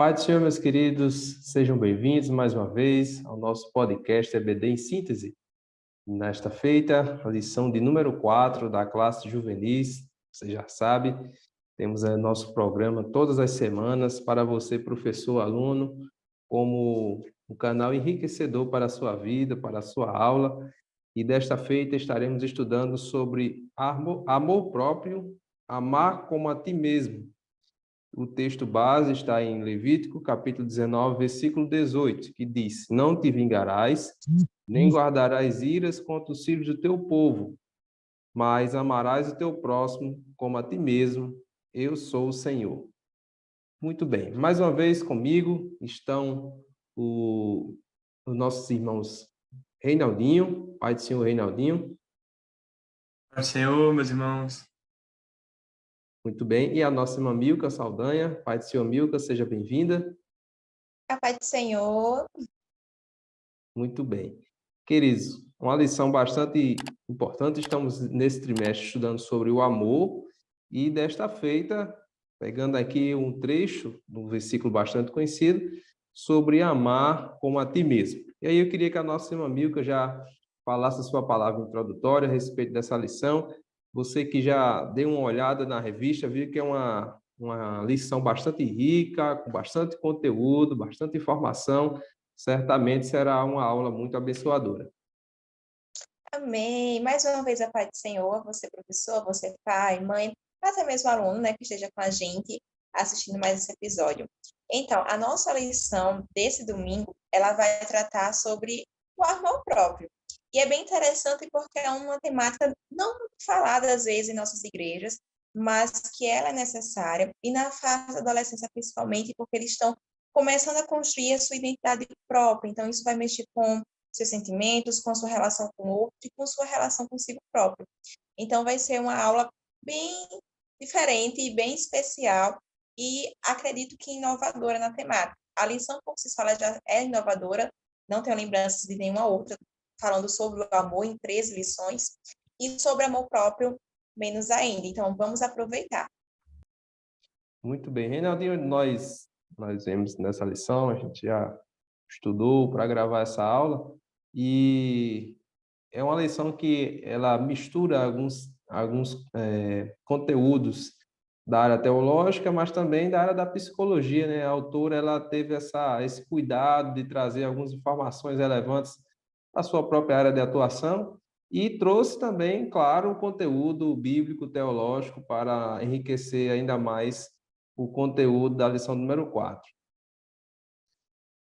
Pai do Senhor, meus queridos, sejam bem-vindos mais uma vez ao nosso podcast EBD em Síntese. Nesta feita, a lição de número 4 da classe juvenis, você já sabe, temos nosso programa todas as semanas para você, professor, aluno, como um canal enriquecedor para a sua vida, para a sua aula. E desta feita estaremos estudando sobre amor próprio, amar como a ti mesmo. O texto base está em Levítico, capítulo 19, versículo 18, que diz: Não te vingarás, nem guardarás iras contra os filhos do teu povo, mas amarás o teu próximo como a ti mesmo. Eu sou o Senhor. Muito bem. Mais uma vez comigo estão os nossos irmãos Reinaldinho, pai do Senhor Reinaldinho. Pai do Senhor, meus irmãos. Muito bem. E a nossa irmã Milka Saldanha, pai do Senhor Milka, seja bem-vinda. A paz do Senhor. Muito bem. Queridos, uma lição bastante importante. Estamos nesse trimestre estudando sobre o amor e desta feita, pegando aqui um trecho do versículo bastante conhecido, sobre amar como a ti mesmo. E aí eu queria que a nossa irmã Milka já falasse a sua palavra introdutória a respeito dessa lição. Você que já deu uma olhada na revista, viu que é uma lição bastante rica, com bastante conteúdo, bastante informação. Certamente será uma aula muito abençoadora. Amém. Mais uma vez a paz do Senhor, você professor, você pai, mãe, até mesmo aluno, né, que esteja com a gente assistindo mais esse episódio. Então, a nossa lição desse domingo, ela vai tratar sobre o amor próprio. E é bem interessante porque é uma temática não muito falada às vezes em nossas igrejas, mas que ela é necessária, e na fase da adolescência principalmente, porque eles estão começando a construir a sua identidade própria. Então, isso vai mexer com seus sentimentos, com a sua relação com o outro e com sua relação consigo próprio. Então, vai ser uma aula bem diferente e bem especial e acredito que inovadora na temática. A lição, por si só, já é inovadora, não tenho lembranças de nenhuma outra falando sobre o amor em 13 lições e sobre amor próprio menos ainda. Então, vamos aproveitar. Muito bem. Reinaldinho, nós vemos nessa lição, a gente já estudou para gravar essa aula, e é uma lição que ela mistura alguns conteúdos da área teológica, mas também da área da psicologia, né? A autora ela teve esse cuidado de trazer algumas informações relevantes da sua própria área de atuação e trouxe também, claro, o conteúdo bíblico teológico para enriquecer ainda mais o conteúdo da lição número 4.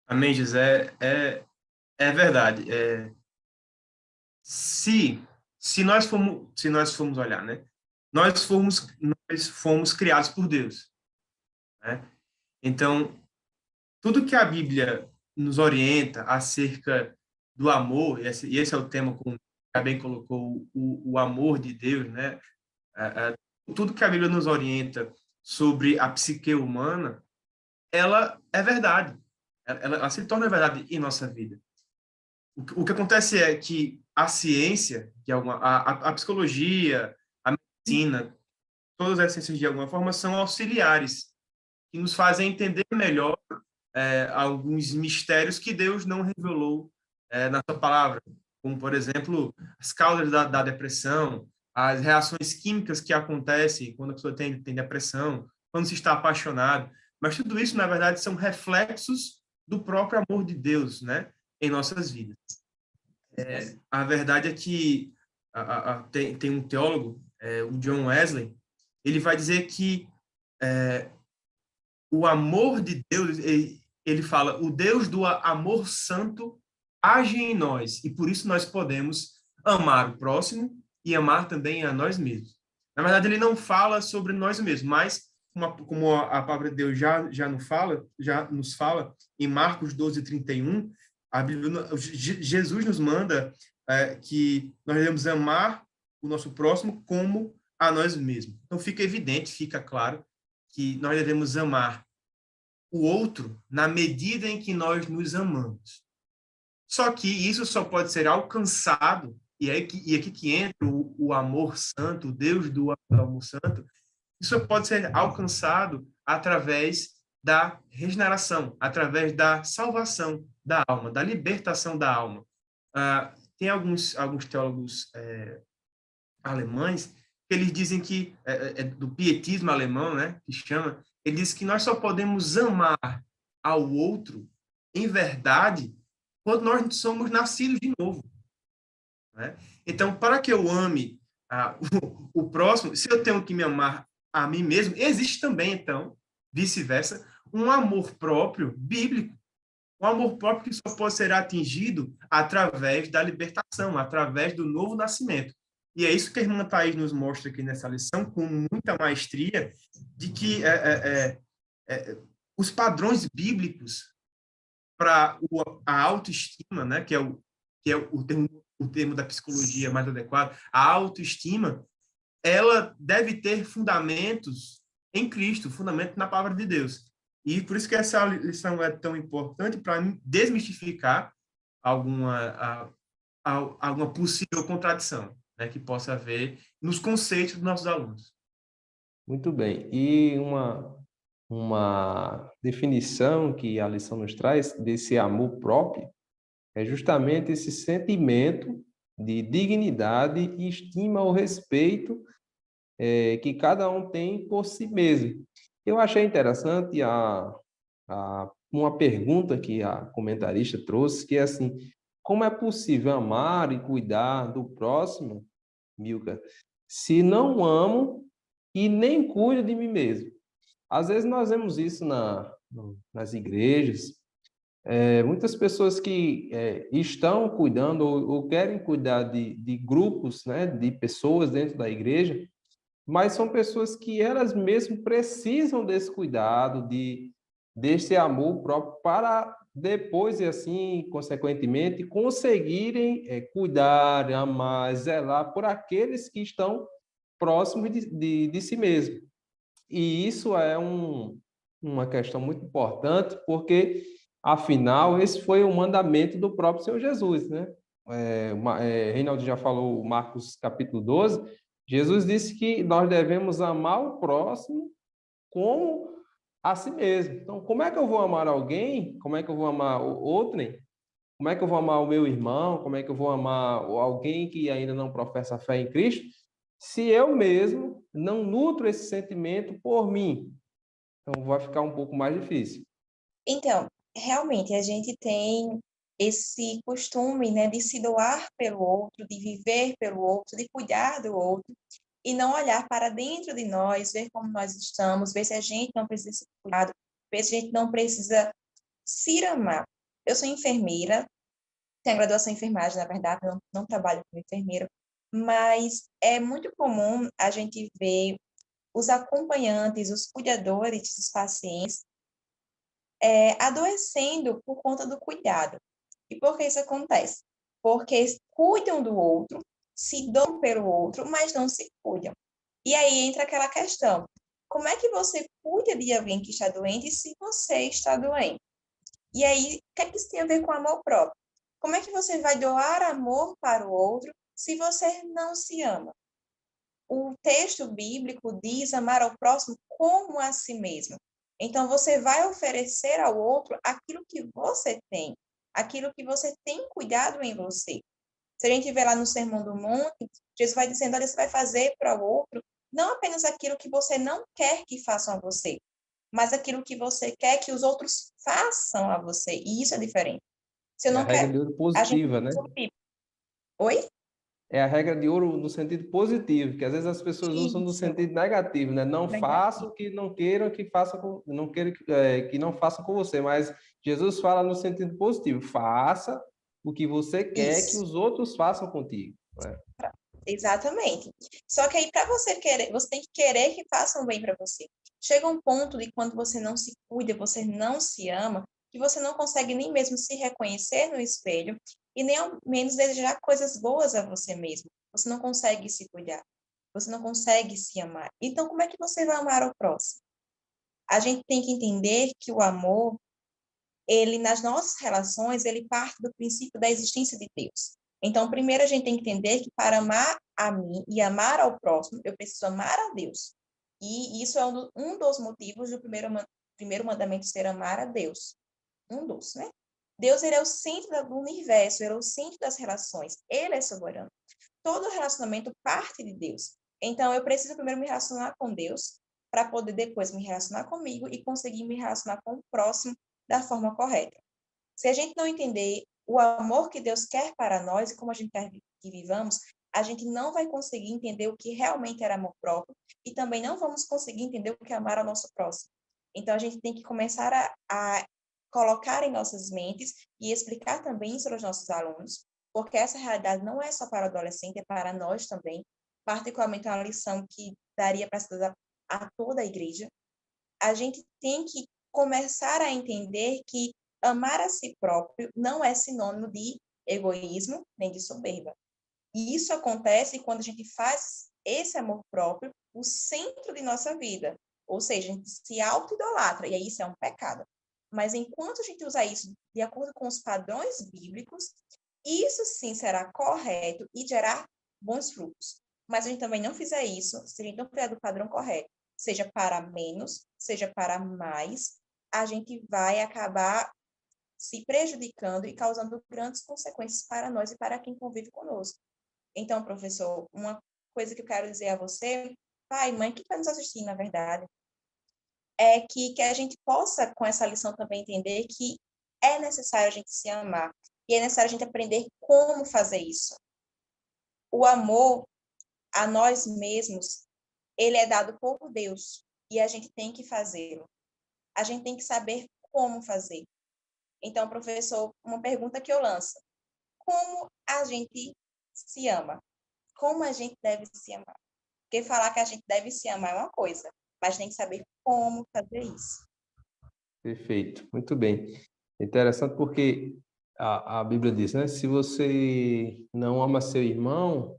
Amém, José. É verdade. Se nós formos olhar, né? Nós fomos criados por Deus, né? Então, tudo que a Bíblia nos orienta acerca do amor, e esse é o tema, como bem colocou, o amor de Deus, né? Tudo que a Bíblia nos orienta sobre a psique humana, ela é verdade. Ela se torna verdade em nossa vida. O que acontece é que a ciência, a psicologia, a medicina, todas as ciências de alguma forma são auxiliares que nos fazem entender melhor alguns mistérios que Deus não revelou na sua palavra, como, por exemplo, as causas da depressão, as reações químicas que acontecem quando a pessoa tem depressão, quando se está apaixonado. Mas tudo isso, na verdade, são reflexos do próprio amor de Deus, né, em nossas vidas. A verdade é que tem um teólogo, o John Wesley, ele vai dizer que o amor de Deus, ele fala, o Deus do amor santo age em nós, e por isso nós podemos amar o próximo e amar também a nós mesmos. Na verdade, ele não fala sobre nós mesmos, mas como a palavra de Deus já nos fala, em Marcos 12:31, Jesus nos manda que nós devemos amar o nosso próximo como a nós mesmos. Então, fica evidente, fica claro, que nós devemos amar o outro na medida em que nós nos amamos. Só que isso só pode ser alcançado, e é aqui que entra o amor santo, o Deus do amor santo, isso pode ser alcançado através da regeneração, através da salvação da alma, da libertação da alma. Tem alguns teólogos alemães que eles dizem que, do pietismo alemão, né, que chama, ele diz que nós só podemos amar ao outro, em verdade, quando nós somos nascidos de novo. Né? Então, para que eu ame o próximo, se eu tenho que me amar a mim mesmo, existe também, então, vice-versa, um amor próprio bíblico, um amor próprio que só pode ser atingido através da libertação, através do novo nascimento. E é isso que a irmã Thaís nos mostra aqui nessa lição, com muita maestria, de que os padrões bíblicos para a autoestima, né, que é o termo da psicologia mais adequado, a autoestima, ela deve ter fundamentos em Cristo, fundamento na palavra de Deus. E por isso que essa lição é tão importante para desmistificar alguma possível contradição, né, que possa haver nos conceitos dos nossos alunos. Muito bem. E uma definição que a lição nos traz desse amor próprio é justamente esse sentimento de dignidade, estima ou respeito que cada um tem por si mesmo. Eu achei interessante uma pergunta que a comentarista trouxe, que é assim, como é possível amar e cuidar do próximo, Milka, se não amo e nem cuido de mim mesmo? Às vezes nós vemos isso nas igrejas, muitas pessoas que estão cuidando ou querem cuidar de grupos, né, de pessoas dentro da igreja, mas são pessoas que elas mesmas precisam desse cuidado, desse amor próprio para depois, e assim, consequentemente, conseguirem cuidar, amar, zelar por aqueles que estão próximos de si mesmo. E isso é uma questão muito importante, porque, afinal, esse foi o mandamento do próprio Senhor Jesus, né? Reinaldo já falou, Marcos capítulo 12, Jesus disse que nós devemos amar o próximo como a si mesmo. Então, como é que eu vou amar alguém? Como é que eu vou amar o outrem? Como é que eu vou amar o meu irmão? Como é que eu vou amar alguém que ainda não professa fé em Cristo? Se eu mesmo não nutro esse sentimento por mim, então vai ficar um pouco mais difícil. Então, realmente, a gente tem esse costume, né, de se doar pelo outro, de viver pelo outro, de cuidar do outro, e não olhar para dentro de nós, ver como nós estamos, ver se a gente não precisa ser cuidado, ver se a gente não precisa se amar. Eu sou enfermeira, tenho graduação em enfermagem, na verdade, não trabalho como enfermeira, mas é muito comum a gente ver os acompanhantes, os cuidadores dos pacientes adoecendo por conta do cuidado. E por que isso acontece? Porque cuidam do outro, se dão pelo outro, mas não se cuidam. E aí entra aquela questão: como é que você cuida de alguém que está doente se você está doente? E aí, o que é que isso tem a ver com amor próprio? Como é que você vai doar amor para o outro se você não se ama? O texto bíblico diz amar ao próximo como a si mesmo. Então, você vai oferecer ao outro aquilo que você tem, aquilo que você tem cuidado em você. Se a gente vê lá no Sermão do Monte, Jesus vai dizendo, olha, você vai fazer para o outro não apenas aquilo que você não quer que façam a você, mas aquilo que você quer que os outros façam a você. E isso é diferente. Se eu É a não regra quero... de ouro A gente... positiva, né? Oi? É a regra de ouro no sentido positivo, que às vezes as pessoas usam no Isso. sentido negativo, né? Não faça o que não queiram que faça não queiram que não façam com você, mas Jesus fala no sentido positivo, faça o que você quer que Isso. os outros façam contigo, né? Exatamente. Só que aí, para você querer, você tem que querer que façam bem para você. Chega um ponto de quando você não se cuida, você não se ama, que você não consegue nem mesmo se reconhecer no espelho e nem ao menos desejar coisas boas a você mesmo. Você não consegue se cuidar. Você não consegue se amar. Então, como é que você vai amar o próximo? A gente tem que entender que o amor, ele nas nossas relações, ele parte do princípio da existência de Deus. Então, primeiro a gente tem que entender que para amar a mim e amar ao próximo, eu preciso amar a Deus. E isso é um dos motivos do primeiro primeiro mandamento ser amar a Deus. Um dos, né? Deus, ele é o centro do universo, ele é o centro das relações. Ele é soberano. Todo relacionamento parte de Deus. Então, eu preciso primeiro me relacionar com Deus para poder depois me relacionar comigo e conseguir me relacionar com o próximo da forma correta. Se a gente não entender o amor que Deus quer para nós e como a gente quer que vivamos, a gente não vai conseguir entender o que realmente era amor próprio e também não vamos conseguir entender o que é amar ao nosso próximo. Então, a gente tem que começar a colocar em nossas mentes e explicar também isso aos nossos alunos, porque essa realidade não é só para o adolescente, é para nós também, particularmente uma lição que daria para estudar a toda a igreja. A gente tem que começar a entender que amar a si próprio não é sinônimo de egoísmo nem de soberba. E isso acontece quando a gente faz esse amor próprio o centro de nossa vida. Ou seja, a gente se auto-idolatra, e aí isso é um pecado. Mas enquanto a gente usar isso de acordo com os padrões bíblicos, isso sim será correto e gerar bons frutos. Mas a gente também não fizer isso, se a gente não fizer do padrão correto, seja para menos, seja para mais, a gente vai acabar se prejudicando e causando grandes consequências para nós e para quem convive conosco. Então, professor, uma coisa que eu quero dizer a você, pai, mãe, que está nos assistindo, na verdade, é que a gente possa, com essa lição, também entender que é necessário a gente se amar e é necessário a gente aprender como fazer isso. O amor a nós mesmos, ele é dado por Deus e a gente tem que fazê-lo. A gente tem que saber como fazer. Então, professor, uma pergunta que eu lanço. Como a gente se ama? Como a gente deve se amar? Porque falar que a gente deve se amar é uma coisa, mas tem que saber como fazer isso. Perfeito, muito bem. Interessante porque a Bíblia diz, né? Se você não ama seu irmão,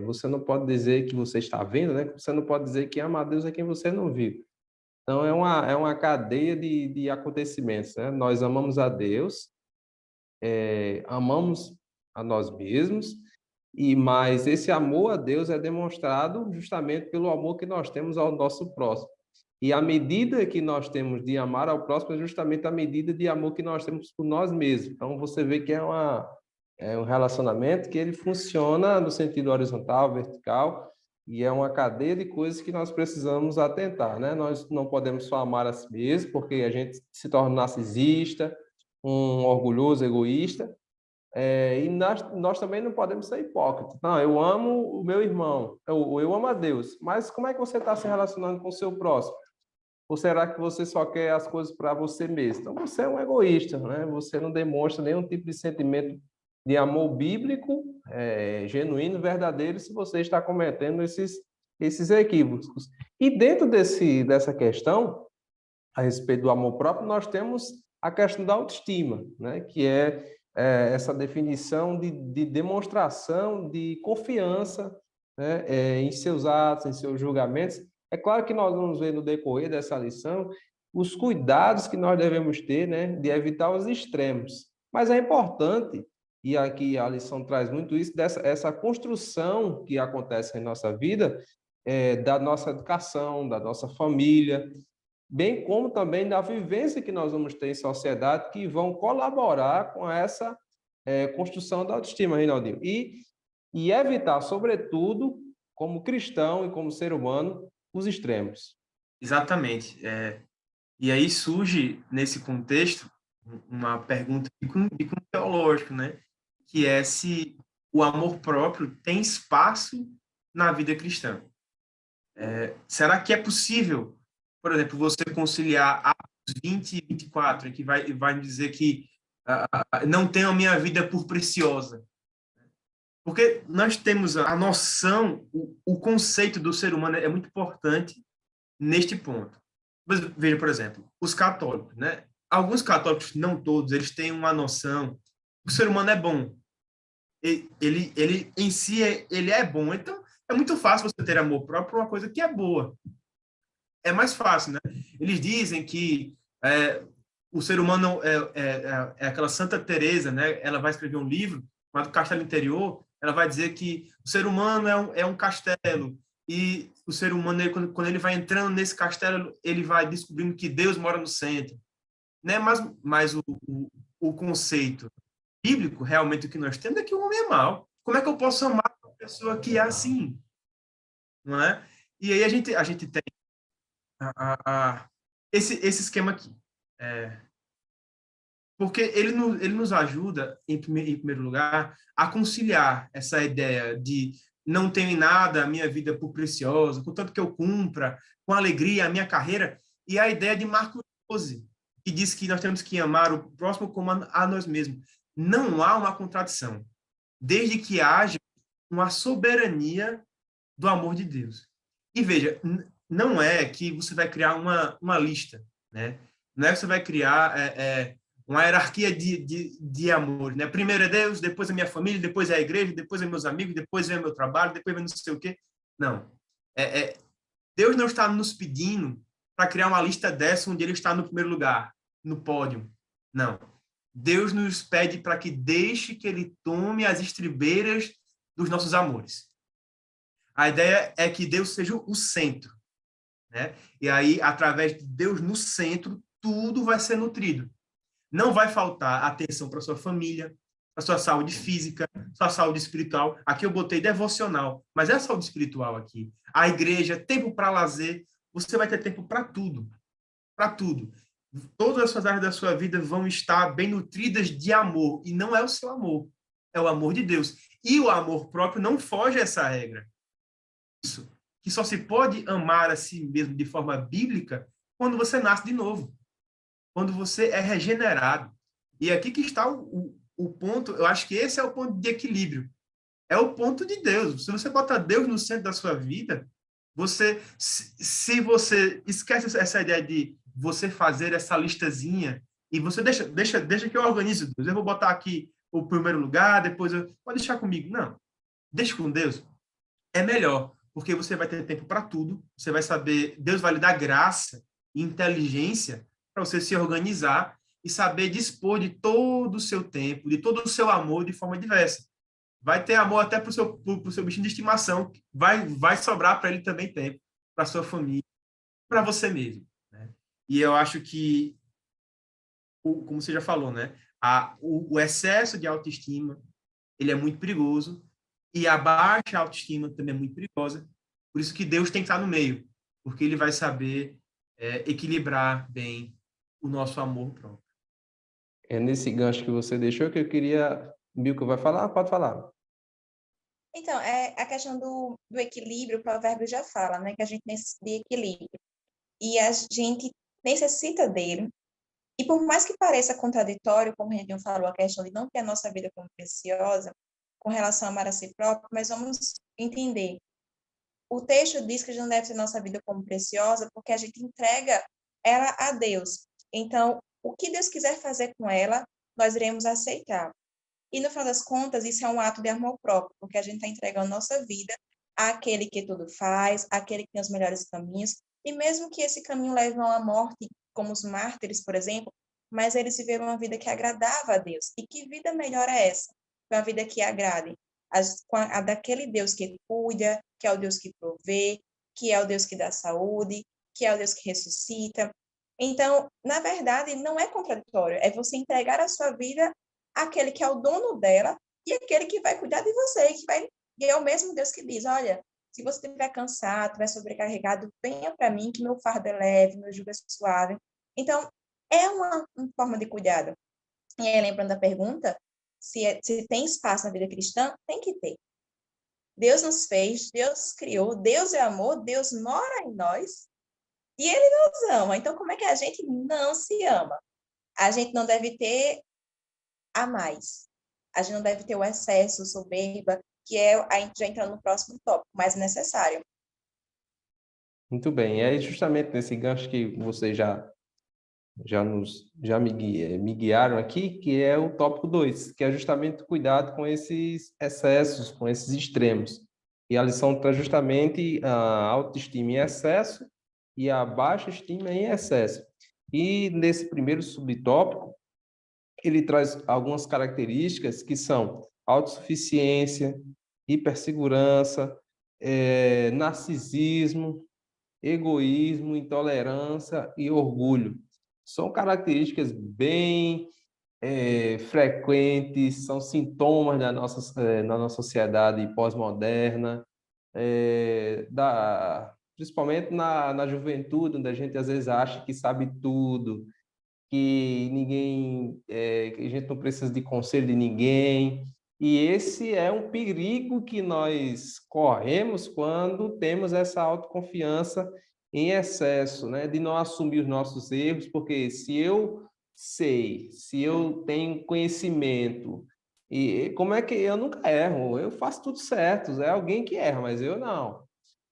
você não pode dizer que você está vendo, né? Você não pode dizer que ama a Deus a quem você não viu. Então, é uma cadeia de acontecimentos, né? Nós amamos a Deus, amamos a nós mesmos, mas esse amor a Deus é demonstrado justamente pelo amor que nós temos ao nosso próximo. E a medida que nós temos de amar ao próximo é justamente a medida de amor que nós temos por nós mesmos. Então, você vê que é um relacionamento que ele funciona no sentido horizontal, vertical, e é uma cadeia de coisas que nós precisamos atentar, né? Nós não podemos só amar a si mesmo, porque a gente se torna narcisista, um orgulhoso, egoísta, e nós também não podemos ser hipócritas. Não, eu amo o meu irmão, eu amo a Deus, mas como é que você está se relacionando com o seu próximo? Ou será que você só quer as coisas para você mesmo? Então, você é um egoísta, né? Você não demonstra nenhum tipo de sentimento de amor bíblico, genuíno, verdadeiro, se você está cometendo esses equívocos. E dentro dessa questão, a respeito do amor próprio, nós temos a questão da autoestima, né? Que é essa definição de demonstração de confiança, né? Em seus atos, em seus julgamentos. É claro que nós vamos ver no decorrer dessa lição os cuidados que nós devemos ter, né? De evitar os extremos. Mas é importante, e aqui a lição traz muito isso, essa construção que acontece em nossa vida, da nossa educação, da nossa família, bem como também da vivência que nós vamos ter em sociedade, que vão colaborar com essa construção da autoestima, Reinaldinho. E evitar, sobretudo, como cristão e como ser humano, os extremos. Exatamente. E aí surge, nesse contexto, uma pergunta de cunho teológico, né? Que é se o amor próprio tem espaço na vida cristã. Será que é possível, por exemplo, você conciliar Atos 20 e 24, que vai dizer que não tenho a minha vida por preciosa? Porque nós temos a noção, o conceito do ser humano é muito importante neste ponto. Veja, por exemplo, os católicos, né? Alguns católicos, não todos, eles têm uma noção que o ser humano é bom. Ele em si, ele é bom. Então, é muito fácil você ter amor próprio por uma coisa que é boa. É mais fácil, né? Eles dizem que o ser humano é aquela Santa Teresa, né? Ela vai escrever um livro chamado Castelo Interior. Ela vai dizer que o ser humano é um castelo e o ser humano, quando ele vai entrando nesse castelo, ele vai descobrindo que Deus mora no centro. Não é mais o conceito bíblico, realmente, o que nós temos é que o homem é mau. Como é que eu posso amar uma pessoa que é assim? Não é? E aí a gente tem esse esquema aqui. Porque ele nos ajuda, em primeiro lugar, a conciliar essa ideia de não tenho em nada a minha vida por preciosa, contanto que eu cumpra com alegria a minha carreira, e a ideia de Marcos 12, que diz que nós temos que amar o próximo como a nós mesmos. Não há uma contradição, desde que haja uma soberania do amor de Deus. E veja, não é que você vai criar uma lista, né? Não é que você vai criar uma hierarquia de amor, né? Primeiro é Deus, depois é minha família, depois é a igreja, depois é meus amigos, depois é meu trabalho, depois é não sei o quê. Não. Deus não está nos pedindo para criar uma lista dessa onde ele está no primeiro lugar, no pódio. Não. Deus nos pede para que deixe que ele tome as estribeiras dos nossos amores. A ideia é que Deus seja o centro, né? E aí, através de Deus no centro, tudo vai ser nutrido. Não vai faltar atenção para sua família, para sua saúde física, sua saúde espiritual. Aqui eu botei devocional, mas é a saúde espiritual aqui. A igreja, tempo para lazer, você vai ter tempo para tudo. Para tudo. Todas as suas áreas da sua vida vão estar bem nutridas de amor. E não é o seu amor, é o amor de Deus. E o amor próprio não foge a essa regra. Isso, que só se pode amar a si mesmo de forma bíblica quando você nasce de novo, quando você é regenerado. E aqui que está o ponto, eu acho que esse é o ponto de equilíbrio. É o ponto de Deus. Se você botar Deus no centro da sua vida, se você esquece essa ideia de você fazer essa listazinha e você deixa que eu organize Deus. Eu vou botar aqui o primeiro lugar, depois pode deixar comigo. Não. Deixa com Deus. É melhor, porque você vai ter tempo para tudo, você vai saber, Deus vai lhe dar graça e inteligência para você se organizar e saber dispor de todo o seu tempo, de todo o seu amor de forma diversa. Vai ter amor até para o seu bichinho de estimação, vai sobrar para ele também tempo, para sua família, para você mesmo. Né? E eu acho que, como você já falou, né? O excesso de autoestima, ele é muito perigoso, e a baixa autoestima também é muito perigosa. Por isso que Deus tem que estar no meio, porque ele vai saber equilibrar bem o nosso amor próprio. É nesse gancho que você deixou que eu queria... Milka vai falar? Pode falar. Então, é a questão do equilíbrio, o provérbio já fala, né? Que a gente necessita de equilíbrio. E a gente necessita dele. E por mais que pareça contraditório, como o Renan falou, a questão de não ter a nossa vida como preciosa, com relação a amar a si próprio, mas vamos entender. O texto diz que a gente não deve ter nossa vida como preciosa porque a gente entrega ela a Deus. Então, o que Deus quiser fazer com ela, nós iremos aceitar. E, no final das contas, isso é um ato de amor próprio, porque a gente está entregando nossa vida àquele que tudo faz, àquele que tem os melhores caminhos, e mesmo que esse caminho leve a uma morte, como os mártires, por exemplo, mas eles viveram uma vida que agradava a Deus. E que vida melhor é essa? Uma vida que agrade a daquele Deus que cuida, que é o Deus que provê, que é o Deus que dá saúde, que é o Deus que ressuscita. Então, na verdade, não é contraditório, é você entregar a sua vida àquele que é o dono dela e aquele que vai cuidar de você, e é o mesmo Deus que diz, olha, se você estiver cansado, estiver sobrecarregado, venha para mim que meu fardo é leve, meu jugo é suave. Então, é uma forma de cuidado. E aí, lembrando da pergunta, se tem espaço na vida cristã, tem que ter. Deus nos fez, Deus criou, Deus é amor, Deus mora em nós e Ele nos ama. Então, como é que a gente não se ama? A gente não deve ter a mais. A gente não deve ter o excesso, soberba, que é a gente já entrando no próximo tópico, mas necessário. Muito bem. É justamente nesse gancho que vocês já me guiaram aqui, que é o tópico 2, que é justamente o cuidado com esses excessos, com esses extremos. E a lição traz justamente a autoestima em excesso e a baixa estima em excesso. E nesse primeiro subtópico, ele traz algumas características que são autossuficiência, hipersegurança, narcisismo, egoísmo, intolerância e orgulho. São características bem frequentes, são sintomas na nossa sociedade pós-moderna, principalmente na juventude, onde a gente às vezes acha que sabe tudo, que a gente não precisa de conselho de ninguém. E esse é um perigo que nós corremos quando temos essa autoconfiança em excesso, né? De não assumir os nossos erros, porque se eu sei, se eu tenho conhecimento, e como é que eu nunca erro? Eu faço tudo certo, é alguém que erra, mas eu não.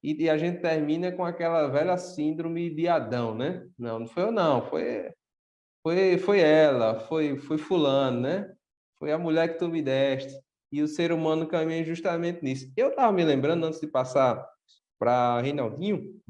E a gente termina com aquela velha síndrome de Adão, né? Não, não foi eu não, foi ela, foi fulano, né? Foi a mulher que tu me deste. E o ser humano caminha justamente nisso. Eu estava me lembrando, antes de passar para Reinaldinho,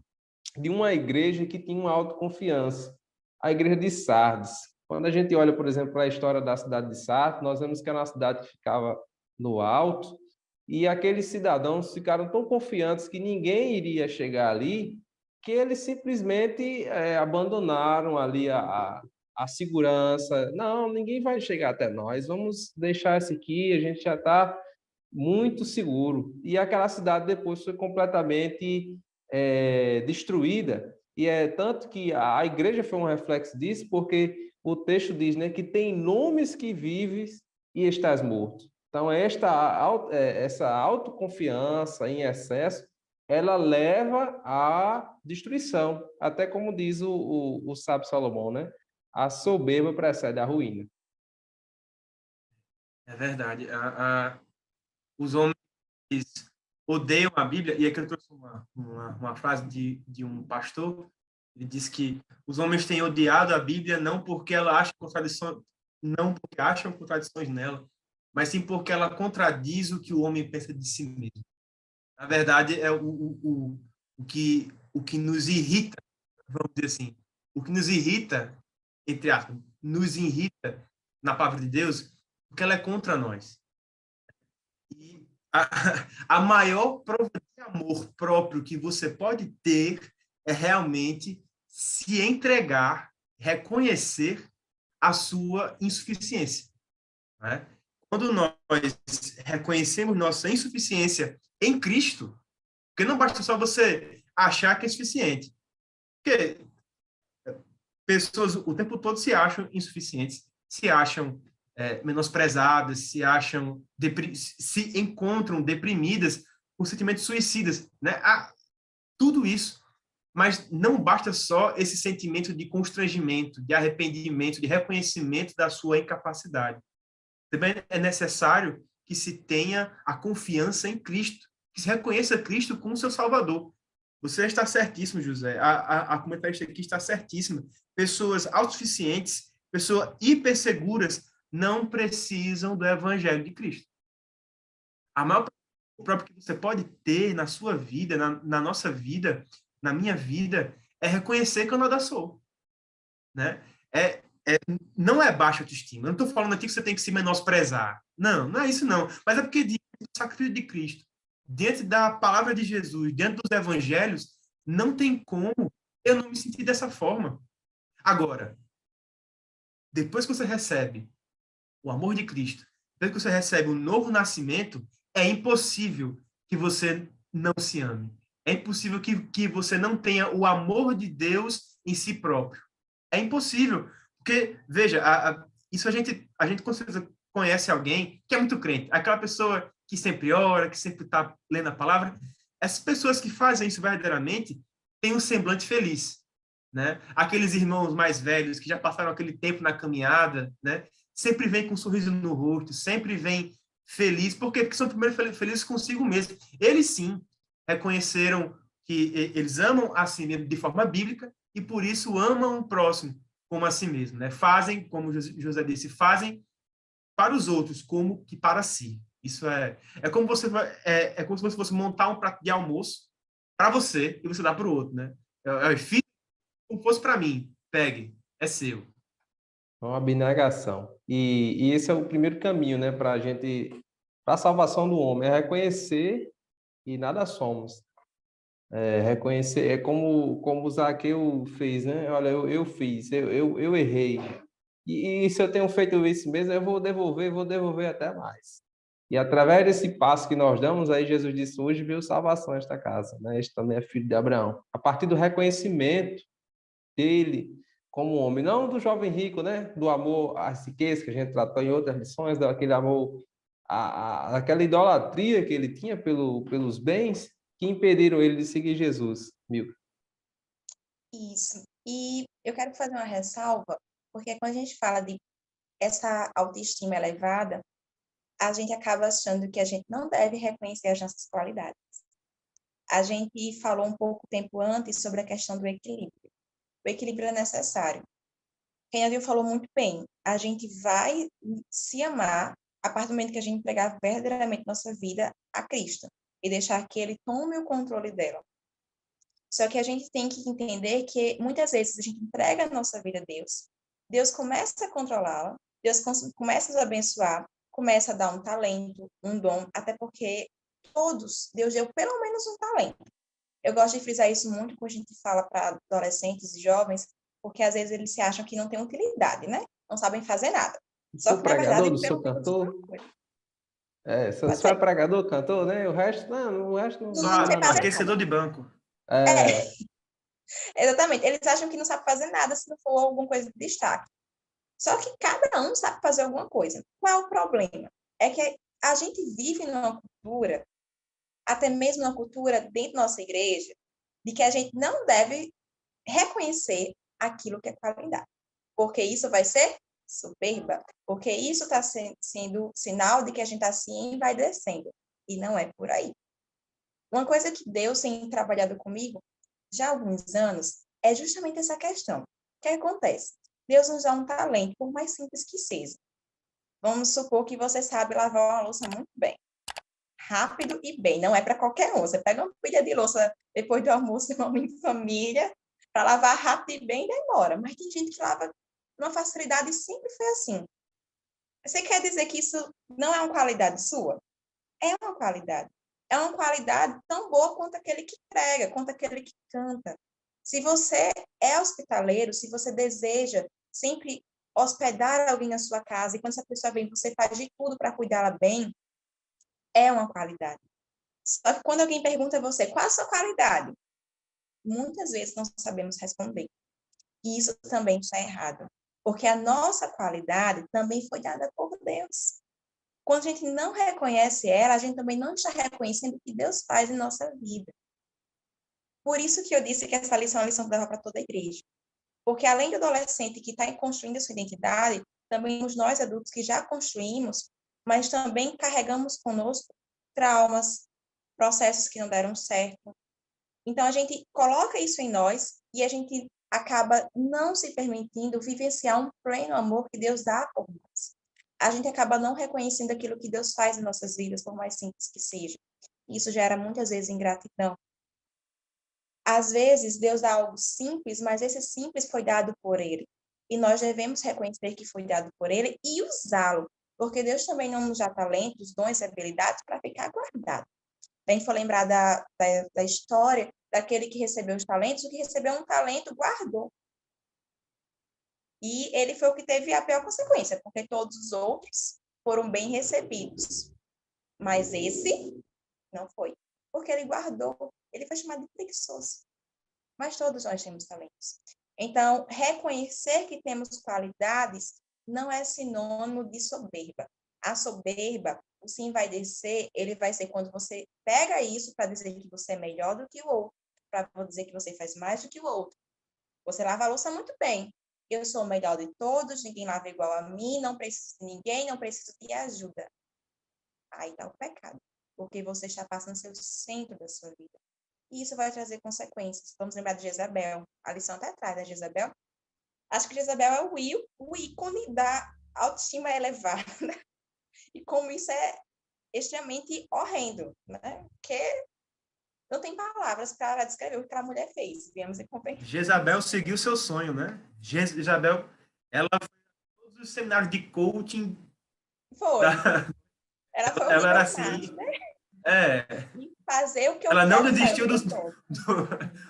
de uma igreja que tinha uma autoconfiança, a igreja de Sardes. Quando a gente olha, por exemplo, para a história da cidade de Sardes, nós vemos que era uma cidade que ficava no alto, e aqueles cidadãos ficaram tão confiantes que ninguém iria chegar ali, que eles simplesmente abandonaram ali a segurança. Não, ninguém vai chegar até nós, vamos deixar esse aqui, a gente já está muito seguro. E aquela cidade depois foi completamente destruída. E é tanto que a igreja foi um reflexo disso, porque o texto diz, né, que tem nomes que vives e estás morto. Então, essa autoconfiança em excesso, ela leva à destruição. Até como diz o sábio Salomão, né? A soberba precede a ruína. É verdade. Os homens odeiam a Bíblia, e aqui eu trouxe uma frase de um pastor. Ele diz que os homens têm odiado a Bíblia não porque ela acha contradições, não porque acham contradições nela, mas sim porque ela contradiz o que o homem pensa de si mesmo. Na verdade, é o que nos irrita, vamos dizer assim, o que nos irrita, entre aspas, nos irrita na palavra de Deus, porque ela é contra nós. E a maior prova de amor próprio que você pode ter é realmente se entregar, reconhecer a sua insuficiência. Né? Quando nós reconhecemos nossa insuficiência em Cristo, porque não basta só você achar que é suficiente. Porque pessoas o tempo todo se acham insuficientes, se acham menosprezadas, se encontram deprimidas por sentimentos suicidas, né? Tudo isso. Mas não basta só esse sentimento de constrangimento, de arrependimento, de reconhecimento da sua incapacidade. Também é necessário que se tenha a confiança em Cristo, que se reconheça Cristo como seu Salvador. Você está certíssimo, José. A comentarista aqui está certíssima. Pessoas autossuficientes, pessoas hiperseguras, não precisam do Evangelho de Cristo. A maior prova que você pode ter na sua vida, na nossa vida, na minha vida, é reconhecer que eu nada sou. Né? Não é baixa autoestima. Eu não estou falando aqui que você tem que se menosprezar. Não, não é isso não. Mas é porque diante do sacrifício de Cristo, diante da palavra de Jesus, diante dos evangelhos, não tem como eu não me sentir dessa forma. Agora, depois que você recebe o amor de Cristo, depois que você recebe o novo nascimento, é impossível que você não se ame. É impossível que você não tenha o amor de Deus em si próprio. É impossível. Porque, veja, isso a gente com certeza conhece alguém que é muito crente. Aquela pessoa que sempre ora, que sempre está lendo a palavra. Essas pessoas que fazem isso verdadeiramente têm um semblante feliz. Né? Aqueles irmãos mais velhos que já passaram aquele tempo na caminhada, né? Sempre vêm com um sorriso no rosto, sempre vêm felizes. Por quê? Porque são primeiro felizes consigo mesmo. Eles sim reconheceram que eles amam a si mesmo de forma bíblica e por isso amam o próximo como a si mesmo, né? Fazem, como José disse, fazem para os outros como que para si. Isso é como é como se você fosse montar um prato de almoço para você e você dá para o outro, né? Fiz como fosse para mim, pegue, é seu. Uma abnegação. E esse é o primeiro caminho, né, para a salvação do homem, é reconhecer e nada somos. Reconhecer, é como o Zaqueu fez, né? Olha, eu fiz, eu errei. E se eu tenho feito isso mesmo, eu vou devolver até mais. E através desse passo que nós damos, aí Jesus disse, hoje veio salvação a esta casa, né? Este também é filho de Abraão. A partir do reconhecimento dele como homem, não do jovem rico, né? Do amor às riquezas que a gente tratou em outras lições, daquele amor, aquela idolatria que ele tinha pelos bens que impediram ele de seguir Jesus. Mil. Isso. E eu quero fazer uma ressalva, porque quando a gente fala de essa autoestima elevada, a gente acaba achando que a gente não deve reconhecer as nossas qualidades. A gente falou um pouco tempo antes sobre a questão do equilíbrio. O equilíbrio é necessário. Quem falou muito bem. A gente vai se amar a partir do momento que a gente entregar verdadeiramente nossa vida a Cristo e deixar que Ele tome o controle dela. Só que a gente tem que entender que muitas vezes a gente entrega a nossa vida a Deus, Deus começa a controlá-la, Deus começa a nos abençoar, começa a dar um talento, um dom, até porque todos, Deus deu pelo menos um talento. Eu gosto de frisar isso muito quando a gente fala para adolescentes e jovens, porque às vezes eles se acham que não tem utilidade, né? Não sabem fazer nada. Só Sou que, na verdade, pregador, sou pelo menos cantor. uma coisa. Só é pregador, cantor, né? O resto não, Só Não sei fazer aquecedor de banco. é, exatamente. Eles acham que não sabe fazer nada se não for alguma coisa de destaque. Só que cada um sabe fazer alguma coisa. Qual é o problema? É que a gente vive numa cultura, até mesmo uma cultura dentro da nossa igreja, de que a gente não deve reconhecer aquilo que é qualidade. Porque isso vai ser soberba. Porque isso está sendo sinal de que a gente está assim e vai descendo. E não é por aí. Uma coisa que Deus tem trabalhado comigo já há alguns anos é justamente essa questão. O que acontece? Deus nos dá um talento, por mais simples que seja. Vamos supor que você sabe lavar uma louça muito bem. Rápido e bem. Não é para qualquer um. Você pega uma pilha de louça depois do almoço, uma família, para lavar rápido e bem, demora. Mas tem gente que lava numa facilidade e sempre foi assim. Você quer dizer que isso não é uma qualidade sua? É uma qualidade. É uma qualidade tão boa quanto aquele que prega, quanto aquele que canta. Se você é hospitaleiro, se você deseja sempre hospedar alguém na sua casa e quando essa pessoa vem, você faz de tudo para cuidá-la bem, é uma qualidade. Só que quando alguém pergunta a você, qual a sua qualidade? Muitas vezes não sabemos responder. E isso também está errado. Porque a nossa qualidade também foi dada por Deus. Quando a gente não reconhece ela, a gente também não está reconhecendo o que Deus faz em nossa vida. Por isso que eu disse que essa lição é uma lição que dava para toda a igreja. Porque além do adolescente que está construindo a sua identidade, também temos nós adultos que já construímos, mas também carregamos conosco traumas, processos que não deram certo. Então, a gente coloca isso em nós e a gente acaba não se permitindo vivenciar um pleno amor que Deus dá por nós. A gente acaba não reconhecendo aquilo que Deus faz em nossas vidas, por mais simples que seja. Isso gera muitas vezes ingratidão. Às vezes, Deus dá algo simples, mas esse simples foi dado por Ele. E nós devemos reconhecer que foi dado por Ele e usá-lo, porque Deus também não nos dá talentos, dons e habilidades para ficar guardado. A gente for lembrar da história daquele que recebeu os talentos, o que recebeu um talento guardou. E ele foi o que teve a pior consequência, porque todos os outros foram bem recebidos. Mas esse não foi, porque ele guardou. Ele foi chamado de preguiçoso. Mas todos nós temos talentos. Então, reconhecer que temos qualidades não é sinônimo de soberba. A soberba, o sim vai descer, ele vai ser quando você pega isso para dizer que você é melhor do que o outro, para dizer que você faz mais do que o outro. Você lava a louça muito bem. Eu sou o melhor de todos, ninguém lava igual a mim, não preciso de ninguém, não preciso de ajuda. Aí está o pecado, porque você está passando a ser o centro da sua vida. E isso vai trazer consequências. Vamos lembrar de Jezabel. A lição até atrás da Jezabel. Acho que Jezabel é o ícone da autoestima elevada. E como isso é extremamente horrendo, né? Porque não tem palavras para descrever o que aquela mulher fez. Viemos e convencer. Jezabel seguiu seu sonho, né? Jezabel, ela foi a todos os seminários de coaching. Foi. Ela foi o Ela era River assim. Nath, né? É. fazer o que eu Ela não quero desistiu fazer.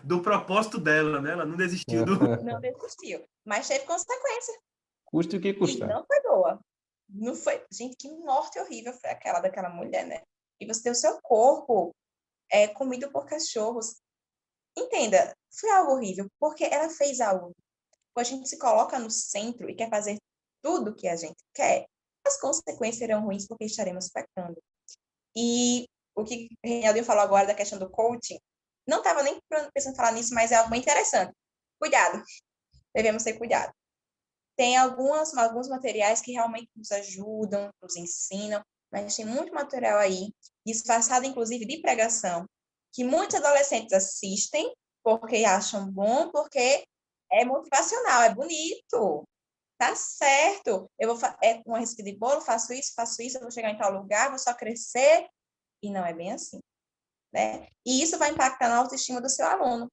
do propósito dela, né? Ela não desistiu do... Não desistiu, mas teve consequência. Custe o que E custar. não foi boa. Não foi... Gente, que morte horrível foi aquela daquela mulher, né? E você ter o seu corpo comido por cachorros. Entenda, foi algo horrível, porque ela fez algo. Quando a gente se coloca no centro e quer fazer tudo o que a gente quer, as consequências serão ruins porque estaremos pecando. E o que o Reinaldinho falou agora da questão do coaching, não estava nem pensando em falar nisso, mas é algo bem interessante. Cuidado, devemos ter cuidado. Tem alguns materiais que realmente nos ajudam, nos ensinam, mas tem muito material aí, disfarçado inclusive de pregação, que muitos adolescentes assistem porque acham bom, porque é motivacional, é bonito, tá certo. Eu vou uma receita de bolo, faço isso, eu vou chegar em tal lugar, vou só crescer, e não é bem assim, né? E isso vai impactar na autoestima do seu aluno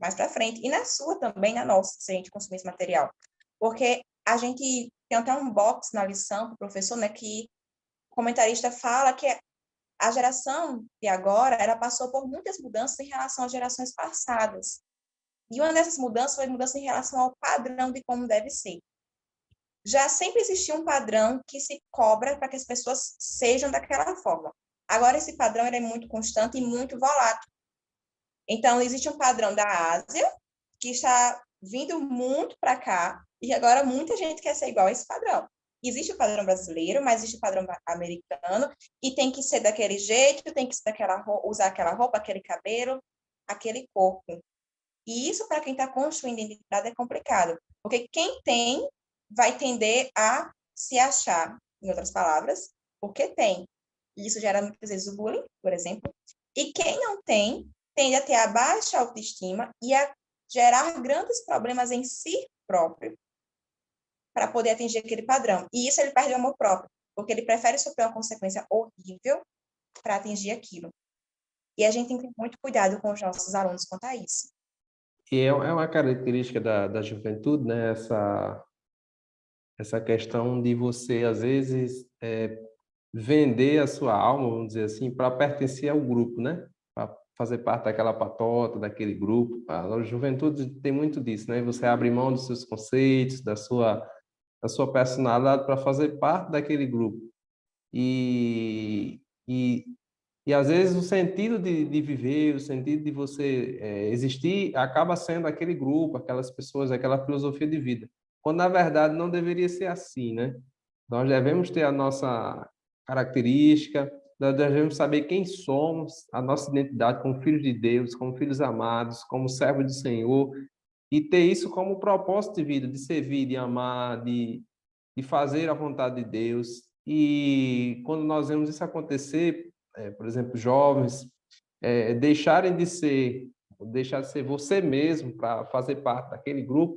mais para frente, e na sua também, na nossa, se a gente consumir esse material. Porque a gente tem até um box na lição para o professor, né, que o comentarista fala que a geração de agora, ela passou por muitas mudanças em relação às gerações passadas. E uma dessas mudanças foi mudança em relação ao padrão de como deve ser. Já sempre existiu um padrão que se cobra para que as pessoas sejam daquela forma. Agora, esse padrão é muito constante e muito volátil. Então, existe um padrão da Ásia que está vindo muito para cá e agora muita gente quer ser igual a esse padrão. Existe o padrão brasileiro, mas existe o padrão americano e tem que ser daquele jeito, tem que ser usar aquela roupa, aquele cabelo, aquele corpo. E isso, para quem está construindo identidade, é complicado, porque quem tem vai tender a se achar, em outras palavras, porque tem. E isso gera muitas vezes o bullying, por exemplo. E quem não tem, tende a ter a baixa autoestima e a gerar grandes problemas em si próprio para poder atingir aquele padrão. E isso ele perde o amor próprio, porque ele prefere sofrer uma consequência horrível para atingir aquilo. E a gente tem que ter muito cuidado com os nossos alunos quanto a isso. E é uma característica da juventude, né? Essa questão de você, às vezes, vender a sua alma, vamos dizer assim, para pertencer ao grupo, né? Para fazer parte daquela patota, daquele grupo. A juventude tem muito disso, né? Você abre mão dos seus conceitos, da sua personalidade para fazer parte daquele grupo. E, e, e às vezes o sentido de viver, o sentido de você existir, acaba sendo aquele grupo, aquelas pessoas, aquela filosofia de vida. Quando, na verdade, não deveria ser assim, né? Nós devemos ter a nossa característica, nós devemos saber quem somos, a nossa identidade como filhos de Deus, como filhos amados, como servos do Senhor, e ter isso como propósito de vida, de servir, de amar, de fazer a vontade de Deus. E quando nós vemos isso acontecer, por exemplo, jovens deixar de ser você mesmo para fazer parte daquele grupo,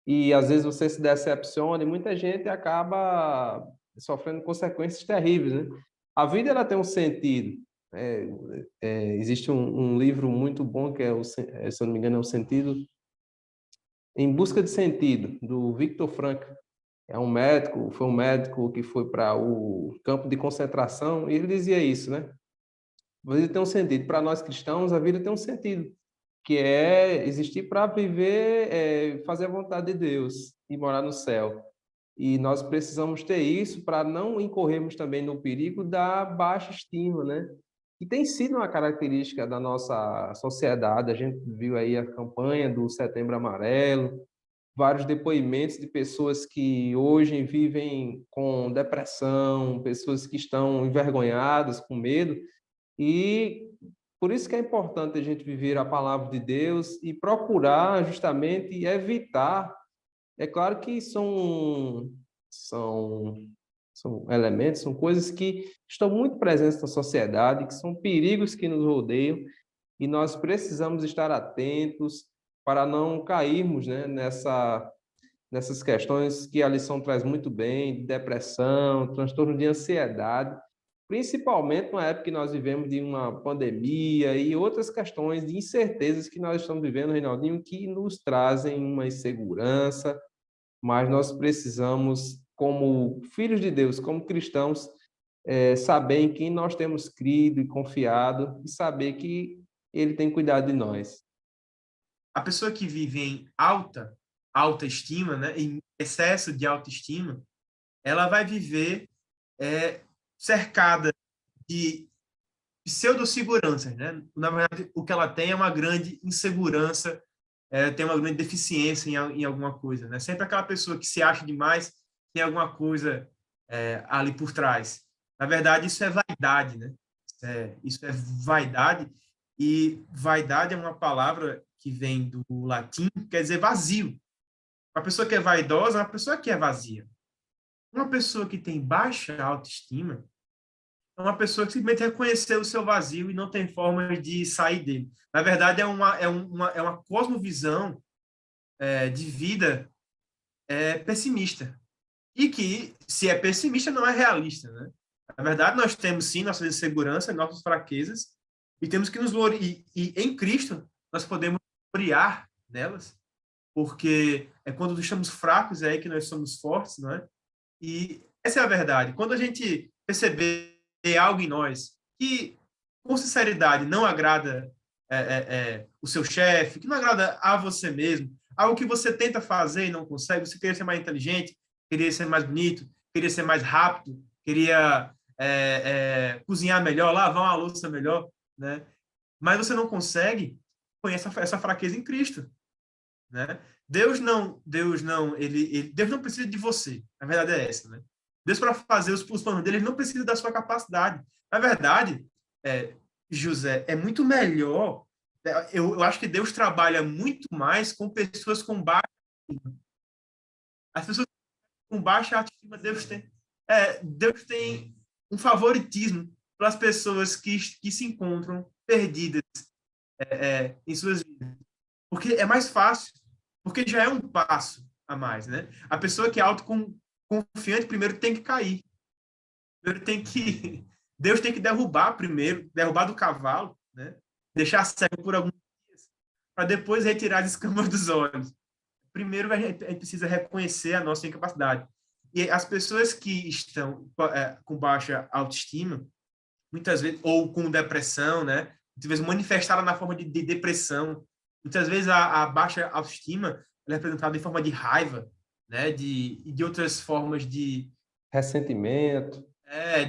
e às vezes você se decepciona e muita gente acaba sofrendo consequências terríveis, né? A vida ela tem um sentido. Existe um livro muito bom que se eu não me engano, é o Sentido, Em Busca de Sentido, do Viktor Frankl. Foi um médico que foi para o campo de concentração e ele dizia isso, né? A vida tem um sentido. Para nós cristãos, a vida tem um sentido, que é existir para viver, fazer a vontade de Deus e morar no céu. E nós precisamos ter isso para não incorrermos também no perigo da baixa estima, né? Que tem sido uma característica da nossa sociedade. A gente viu aí a campanha do Setembro Amarelo, vários depoimentos de pessoas que hoje vivem com depressão, pessoas que estão envergonhadas, com medo, e por isso que é importante a gente viver a palavra de Deus e procurar justamente evitar. É claro que são elementos, são coisas que estão muito presentes na sociedade, que são perigos que nos rodeiam, e nós precisamos estar atentos para não cairmos, né, nessas questões que a lição traz muito bem, de depressão, transtorno de ansiedade, principalmente na época que nós vivemos de uma pandemia e outras questões de incertezas que nós estamos vivendo, Reinaldinho, que nos trazem uma insegurança, mas nós precisamos, como filhos de Deus, como cristãos, saber em quem nós temos crido e confiado e saber que Ele tem cuidado de nós. A pessoa que vive em alta estima, né, em excesso de autoestima, ela vai viver cercada de pseudo-seguranças, né? Na verdade, o que ela tem é uma grande insegurança, tem uma grande deficiência em alguma coisa, né? Sempre aquela pessoa que se acha demais tem alguma coisa ali por trás. Na verdade, isso é vaidade, né? Isso é vaidade, e vaidade é uma palavra que vem do latim, quer dizer vazio. Uma pessoa que é vaidosa é uma pessoa que é vazia. Uma pessoa que tem baixa autoestima é uma pessoa que simplesmente reconheceu o seu vazio e não tem forma de sair dele. Na verdade, é uma cosmovisão de vida pessimista. E que, se é pessimista, não é realista, né? Na verdade, nós temos, sim, nossas inseguranças, nossas fraquezas, e temos que nos gloriar. E em Cristo, nós podemos gloriar nelas, porque é quando estamos fracos, é aí que nós somos fortes, não é? E essa é a verdade. Quando a gente perceber algo em nós que, com sinceridade, não agrada o seu chefe, que não agrada a você mesmo, algo que você tenta fazer e não consegue, você queria ser mais inteligente, queria ser mais bonito, queria ser mais rápido, queria cozinhar melhor, lavar uma louça melhor, né? Mas você não consegue, conhece essa fraqueza em Cristo, né? Deus não precisa de você. A verdade é essa, né? Deus, para fazer os planos dele, ele não precisa da sua capacidade. Na verdade, José, é muito melhor. Eu acho que Deus trabalha muito mais com pessoas com baixa autoestima. As pessoas com baixa autoestima, Deus tem um favoritismo para as pessoas que se encontram perdidas em suas vidas. Porque é mais fácil, porque já é um passo a mais, né? A pessoa que é autoconfiante primeiro tem que cair. Primeiro Deus tem que derrubar do cavalo, né? Deixar cego por alguns dias, para depois retirar as escamas dos olhos. Primeiro a gente precisa reconhecer a nossa incapacidade. E as pessoas que estão com baixa autoestima, muitas vezes, ou com depressão, né? Muitas vezes manifestada na forma de depressão. Muitas vezes a baixa autoestima é representada em forma de raiva, né? De outras formas de ressentimento.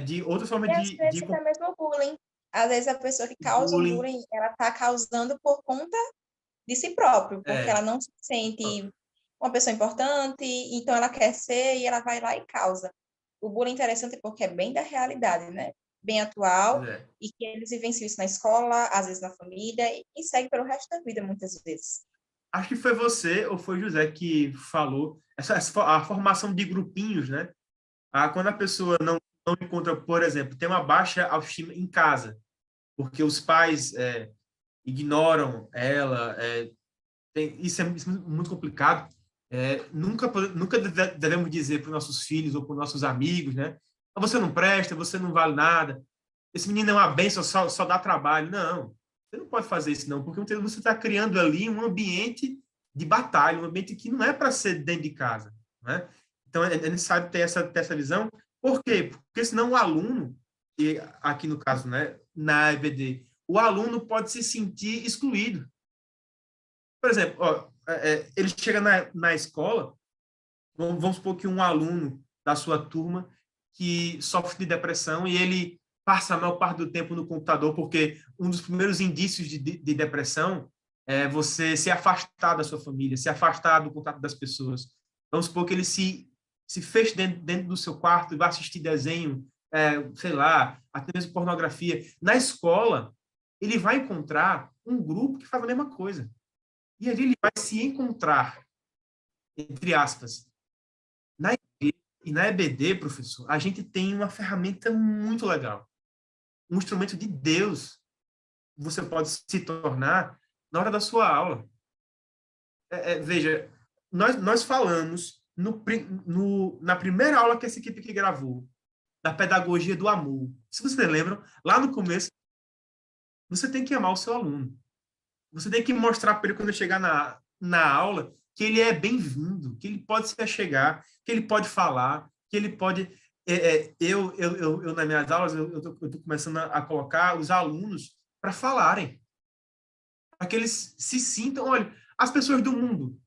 De outras formas E às vezes até mesmo o bullying. Às vezes a pessoa que causa o bullying, ela está causando por conta de si próprio, porque ela não se sente uma pessoa importante, então ela quer ser e ela vai lá e causa. O bullying é interessante porque é bem da realidade, né? Bem atual, e que eles vivenciam isso na escola, às vezes na família, e segue pelo resto da vida, muitas vezes. Acho que foi você ou foi José que falou a formação de grupinhos, né? Quando a pessoa não encontra, por exemplo, tem uma baixa autoestima em casa, porque os pais ignoram ela, isso é muito complicado. Nunca devemos dizer para os nossos filhos ou para os nossos amigos, né? Você não presta, você não vale nada, esse menino é uma bênção, só dá trabalho. Não, você não pode fazer isso não, porque você está criando ali um ambiente de batalha, um ambiente que não é para ser dentro de casa, né? Então, é necessário ter essa visão. Por quê? Porque senão o aluno, e aqui no caso, né, na EBD, o aluno pode se sentir excluído. Por exemplo, ele chega na escola, vamos supor que um aluno da sua turma que sofre de depressão e ele passa a maior parte do tempo no computador, porque um dos primeiros indícios de depressão é você se afastar da sua família, se afastar do contato das pessoas. Vamos supor que ele se feche dentro do seu quarto e vai assistir desenho, sei lá, até mesmo pornografia. Na escola, ele vai encontrar um grupo que faz a mesma coisa. E ali ele vai se encontrar, entre aspas. Na EBD, professor, a gente tem uma ferramenta muito legal. Um instrumento de Deus você pode se tornar na hora da sua aula. Veja, nós falamos na primeira aula que essa equipe aqui gravou, da pedagogia do amor. Se vocês lembram, lá no começo, você tem que amar o seu aluno. Você tem que mostrar para ele, quando ele chegar na aula, que ele é bem-vindo, que ele pode se achegar, que ele pode falar, que ele pode... eu nas minhas aulas, eu tô começando a colocar os alunos para falarem, para que eles se sintam, olha, as pessoas do mundo,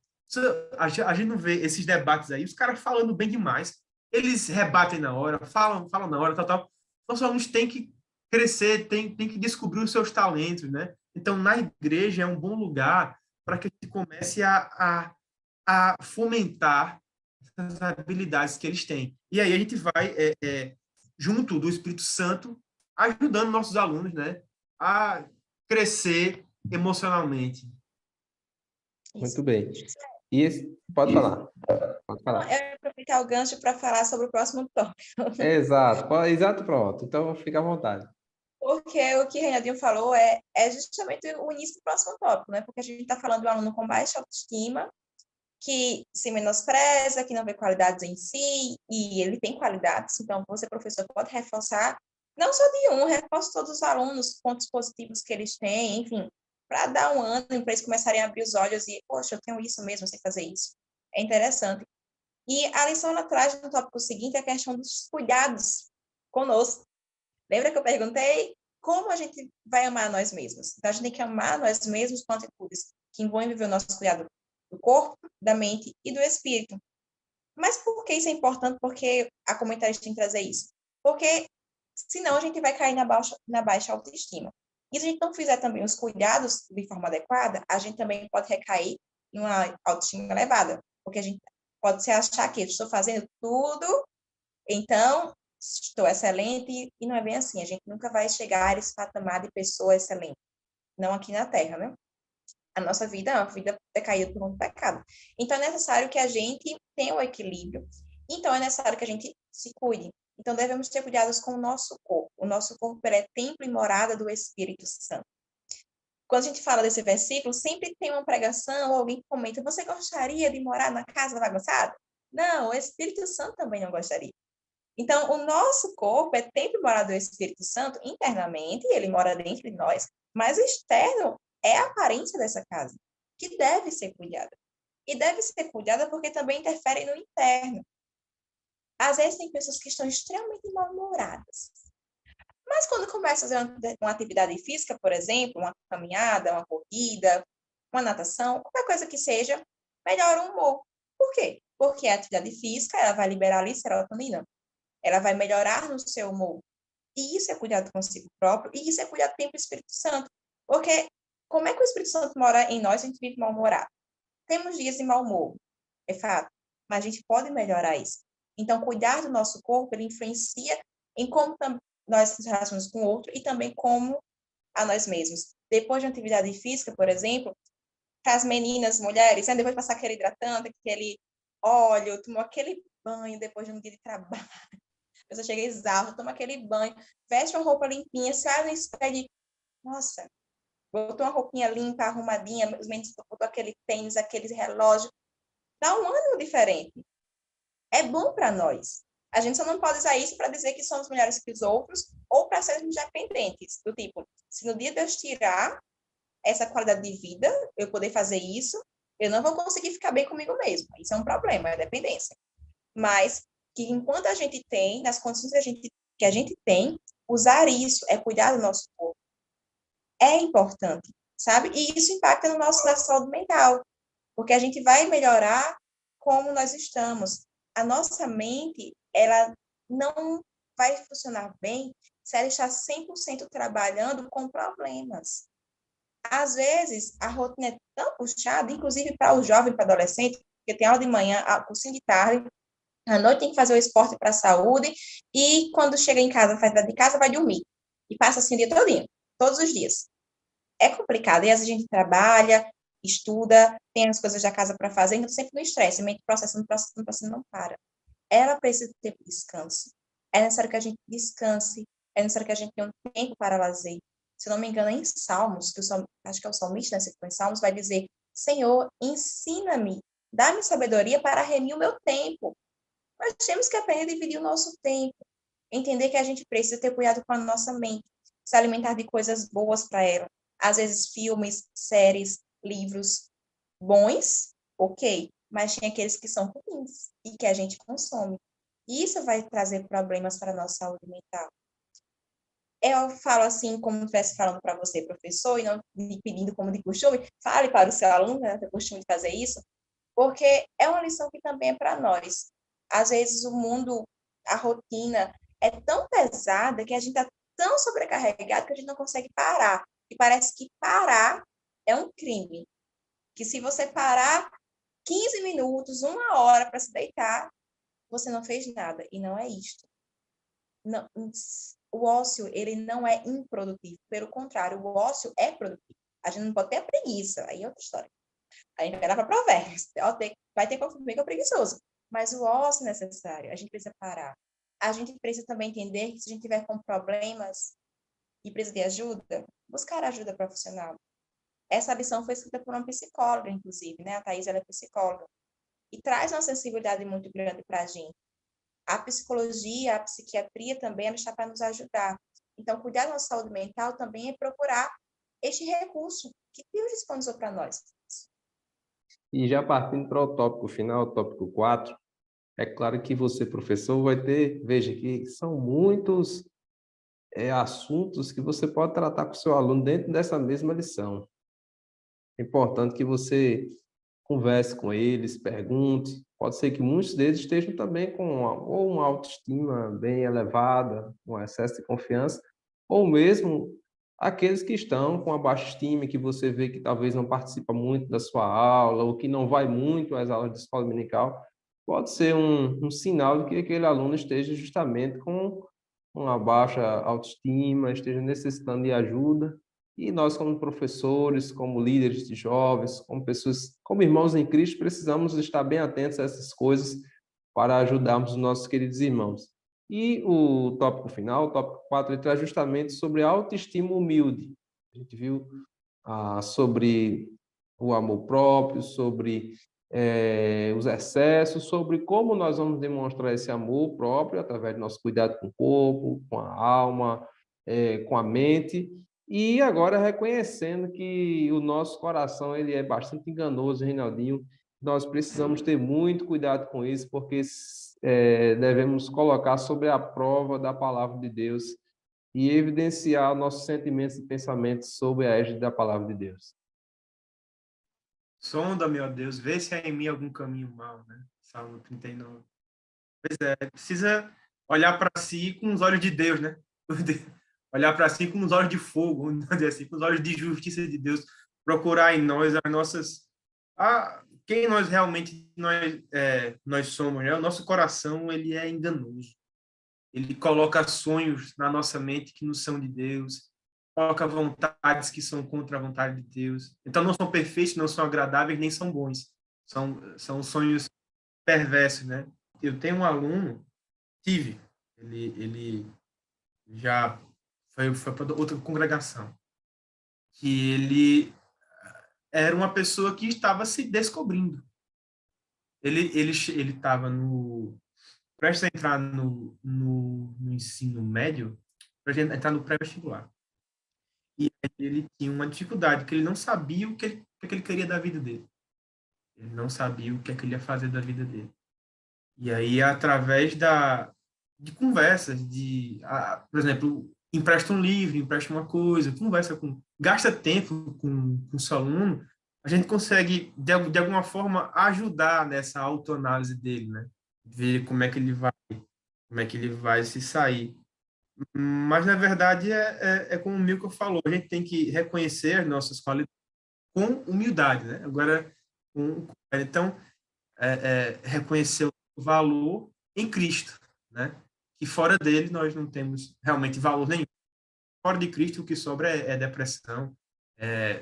a gente não vê esses debates aí, os caras falando bem demais, eles rebatem na hora, falam na hora, tal. Nossos alunos têm que crescer, têm que descobrir os seus talentos, né? Então, na igreja é um bom lugar para que a gente comece a fomentar as habilidades que eles têm. E aí a gente vai, junto do Espírito Santo, ajudando nossos alunos, né, a crescer emocionalmente. Muito bem. Pode falar. Pode Não, falar. eu ia aproveitar o gancho para falar sobre o próximo tópico. Exato, pronto. Então, fica à vontade. Porque o que o Reinaldinho falou é justamente o início do próximo tópico, né? Porque a gente está falando do aluno com baixa autoestima, que se menospreza, que não vê qualidades em si, e ele tem qualidades, então você, professor, pode reforçar, não só de um, reforça todos os alunos, pontos positivos que eles têm, enfim, para dar um ânimo, para eles começarem a abrir os olhos e, poxa, eu tenho isso mesmo, eu sei fazer isso. É interessante. E a lição ela traz no tópico seguinte a questão dos cuidados conosco. Lembra que eu perguntei como a gente vai amar nós mesmos? Então, a gente tem que amar nós mesmos com atitudes que envolvem o nosso cuidado do corpo, da mente e do espírito. Mas por que isso é importante? Porque a comentarista tem que trazer isso. Porque senão a gente vai cair na baixa autoestima. E se a gente não fizer também os cuidados de forma adequada, a gente também pode recair em uma autoestima elevada. Porque a gente pode se achar que estou fazendo tudo, então estou excelente, e não é bem assim. A gente nunca vai chegar a esse patamar de pessoa excelente. Não aqui na Terra, né? A nossa vida é uma vida decaída por um pecado. Então, é necessário que a gente tenha o equilíbrio. Então, é necessário que a gente se cuide. Então, devemos ter cuidados com o nosso corpo. O nosso corpo é templo e morada do Espírito Santo. Quando a gente fala desse versículo, sempre tem uma pregação ou alguém que comenta: você gostaria de morar na casa bagunçada? Não, o Espírito Santo também não gostaria. Então, o nosso corpo é templo e morada do Espírito Santo internamente, ele mora dentro de nós, mas o externo é a aparência dessa casa, que deve ser cuidada. E deve ser cuidada porque também interfere no interno. Às vezes tem pessoas que estão extremamente mal-humoradas. Mas quando começa a fazer uma atividade física, por exemplo, uma caminhada, uma corrida, uma natação, qualquer coisa que seja, melhora o humor. Por quê? Porque a atividade física ela vai liberar ali serotonina. Ela vai melhorar no seu humor. E isso é cuidado consigo próprio, e isso é cuidado do tempo do Espírito Santo. Porque como é que o Espírito Santo mora em nós e a gente vive mal-humorado? Temos dias de mau humor, é fato, mas a gente pode melhorar isso. Então, cuidar do nosso corpo, ele influencia em como nós nos relacionamos com o outro e também como a nós mesmos. Depois de uma atividade física, por exemplo, para as meninas, mulheres, né, depois de passar aquele hidratante, aquele óleo, tomou aquele banho depois de um dia de trabalho, a pessoa chega exausta, toma aquele banho, veste uma roupa limpinha, se olha no espelho e, nossa, botou uma roupinha limpa, arrumadinha, os meninos botou aquele tênis, aquele relógio, dá um ânimo diferente. É bom para nós. A gente só não pode usar isso para dizer que somos melhores que os outros ou para sermos dependentes, do tipo, se no dia de eu tirar essa qualidade de vida, eu poder fazer isso, eu não vou conseguir ficar bem comigo mesmo. Isso é um problema, é dependência. Mas que enquanto a gente tem, nas condições que a gente tem, usar isso é cuidar do nosso corpo. É importante, sabe? E isso impacta no nosso na saúde mental, porque a gente vai melhorar como nós estamos. A nossa mente, ela não vai funcionar bem se ela está 100% trabalhando com problemas. Às vezes, a rotina é tão puxada, inclusive para o jovem, para o adolescente, porque tem aula de manhã, cursinho de tarde, à noite tem que fazer o esporte para a saúde, e quando chega em casa, faz de casa, vai dormir. E passa assim o dia todinho, todos os dias. É complicado, e às vezes a gente trabalha, estuda, tem as coisas da casa para fazer, então sempre no estresse, mente processando, não para. Ela precisa ter descanso. É necessário que a gente descanse, é necessário que a gente tenha um tempo para lazer. Se eu não me engano, é em Salmos, acho que é o salmista, né, em Salmos, vai dizer: Senhor, ensina-me, dá-me sabedoria para remir o meu tempo. Nós temos que aprender a dividir o nosso tempo, entender que a gente precisa ter cuidado com a nossa mente, se alimentar de coisas boas para ela. Às vezes, filmes, séries, livros bons, ok, mas tem aqueles que são ruins e que a gente consome. Isso vai trazer problemas para a nossa saúde mental. Eu falo assim, como se estivesse falando para você, professor, e não me pedindo como de costume, fale para o seu aluno, né, tem o costume de fazer isso, porque é uma lição que também é para nós. Às vezes o mundo, a rotina é tão pesada que a gente está tão sobrecarregado que a gente não consegue parar. E parece que parar é um crime. Que se você parar 15 minutos, 1 hora para se deitar, você não fez nada. E não é isto. Não, o ócio, ele não é improdutivo. Pelo contrário, o ócio é produtivo. A gente não pode ter a preguiça. Aí é outra história. A gente vai dar para provérbios. Vai ter que é preguiçoso. Mas o ócio é necessário. A gente precisa parar. A gente precisa também entender que se a gente tiver com problemas e precisa de ajuda, buscar ajuda profissional. Essa lição foi escrita por uma psicóloga, inclusive, né? A Thaís, ela é psicóloga. E traz uma sensibilidade muito grande para a gente. A psicologia, a psiquiatria também, ela está para nos ajudar. Então, cuidar da nossa saúde mental também é procurar este recurso que Deus disponibilizou para nós. E já partindo para o tópico final, o tópico 4, é claro que você, professor, vai ter, veja que são muitos assuntos que você pode tratar com o seu aluno dentro dessa mesma lição. É importante que você converse com eles, pergunte. Pode ser que muitos deles estejam também com uma autoestima bem elevada, um excesso de confiança, ou mesmo aqueles que estão com a baixa estima, que você vê que talvez não participa muito da sua aula, ou que não vai muito às aulas de escola dominical, pode ser um sinal de que aquele aluno esteja justamente com uma baixa autoestima, esteja necessitando de ajuda. E nós, como professores, como líderes de jovens, como pessoas, como irmãos em Cristo, precisamos estar bem atentos a essas coisas para ajudarmos os nossos queridos irmãos. E o tópico final, o tópico 4, ele traz justamente sobre a autoestima humilde. A gente viu sobre o amor próprio, sobre os excessos, sobre como nós vamos demonstrar esse amor próprio através do nosso cuidado com o corpo, com a alma, com a mente, e agora reconhecendo que o nosso coração ele é bastante enganoso, Reinaldinho, nós precisamos ter muito cuidado com isso, porque devemos colocar sobre a prova da palavra de Deus e evidenciar nossos sentimentos e pensamentos sob a égide da palavra de Deus. Sonda, meu Deus, vê se há em mim algum caminho mau, né? Salmo 39. Pois é, precisa olhar para si com os olhos de Deus, né? Olhar para si com os olhos de fogo, vamos dizer assim, com os olhos de justiça de Deus, procurar em nós as nossas... quem nós realmente nós somos, né? O nosso coração, ele é enganoso. Ele coloca sonhos na nossa mente que não são de Deus, coloca vontades que são contra a vontade de Deus. Então, não são perfeitos, não são agradáveis, nem são bons. São sonhos perversos, né? Eu tenho um aluno, ele já foi para outra congregação, que ele era uma pessoa que estava se descobrindo. Ele estava prestes a entrar no ensino médio, para entrar no pré-vestibular. E ele tinha uma dificuldade, que ele não sabia o que ele queria da vida dele. Ele não sabia o que ele ia fazer da vida dele. E aí, através de conversas, por exemplo, empresta um livro, empresta uma coisa, gasta tempo com o seu aluno, a gente consegue, de alguma forma, ajudar nessa autoanálise dele, né? Ver como é que ele vai se sair. Mas, na verdade, é como o Milton falou, a gente tem que reconhecer as nossas qualidades com humildade, né? Agora, então, reconhecer o valor em Cristo, né? Que fora dele nós não temos realmente valor nenhum. Fora de Cristo o que sobra é depressão,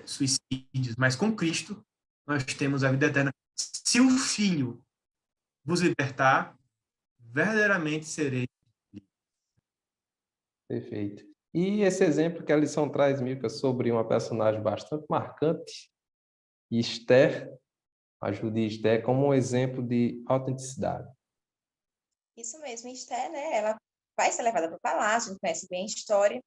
suicídios, mas com Cristo nós temos a vida eterna. Se o Filho vos libertar, verdadeiramente serei. Perfeito. E esse exemplo que a lição traz, Milka, sobre uma personagem bastante marcante, Esther, a Judite Esther, como um exemplo de autenticidade. Isso mesmo, Esther, né? Ela vai ser levada para o palácio, a gente conhece bem a história,